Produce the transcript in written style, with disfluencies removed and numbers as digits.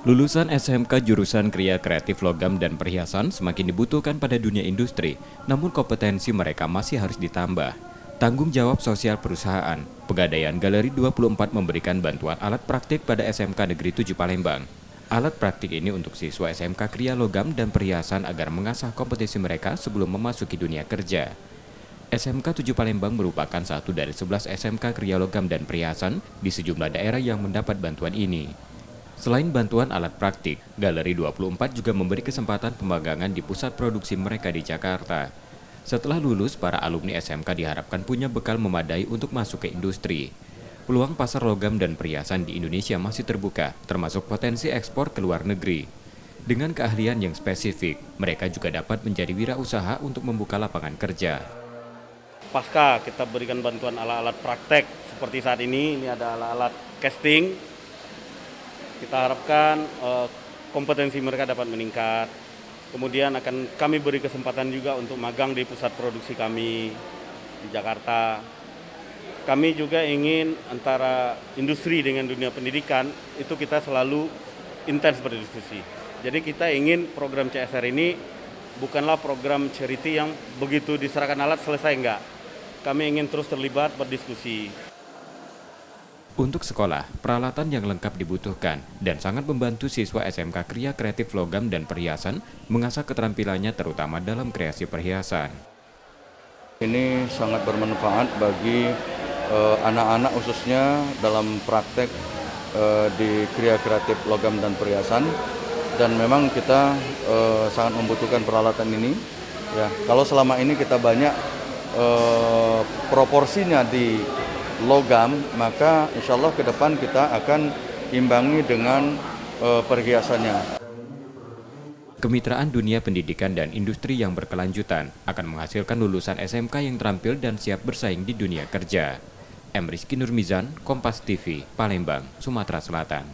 Lulusan SMK jurusan Kria Kreatif Logam dan Perhiasan semakin dibutuhkan pada dunia industri, namun kompetensi mereka masih harus ditambah. Tanggung jawab sosial perusahaan, Pegadaian Galeri 24 memberikan bantuan alat praktik pada SMK Negeri 7 Palembang. Alat praktik ini untuk siswa SMK Kria Logam dan Perhiasan agar mengasah kompetensi mereka sebelum memasuki dunia kerja. SMK 7 Palembang merupakan satu dari 11 SMK Kria Logam dan Perhiasan di sejumlah daerah yang mendapat bantuan ini. Selain bantuan alat praktik, Galeri 24 juga memberi kesempatan pemagangan di pusat produksi mereka di Jakarta. Setelah lulus, para alumni SMK diharapkan punya bekal memadai untuk masuk ke industri. Peluang pasar logam dan perhiasan di Indonesia masih terbuka, termasuk potensi ekspor ke luar negeri. Dengan keahlian yang spesifik, mereka juga dapat menjadi wirausaha untuk membuka lapangan kerja. Pasca kita berikan bantuan alat-alat praktek seperti saat ini ada alat-alat casting. Kita harapkan kompetensi mereka dapat meningkat. Kemudian akan kami beri kesempatan juga untuk magang di pusat produksi kami di Jakarta. Kami juga ingin antara industri dengan dunia pendidikan itu kita selalu intens berdiskusi. Jadi kita ingin program CSR ini bukanlah program charity yang begitu diserahkan alat selesai enggak. Kami ingin terus terlibat berdiskusi. Untuk sekolah, peralatan yang lengkap dibutuhkan dan sangat membantu siswa SMK Kria Kreatif Logam dan Perhiasan mengasah keterampilannya terutama dalam kreasi perhiasan. Ini sangat bermanfaat bagi anak-anak khususnya dalam praktek di Kria Kreatif Logam dan Perhiasan, dan memang kita sangat membutuhkan peralatan ini. Ya, kalau selama ini kita banyak proporsinya di logam, maka insya Allah ke depan kita akan imbangi dengan perhiasannya. Kemitraan dunia pendidikan dan industri yang berkelanjutan akan menghasilkan lulusan SMK yang terampil dan siap bersaing di dunia kerja. M. Rizky Nurmizan, Kompas TV, Palembang, Sumatera Selatan.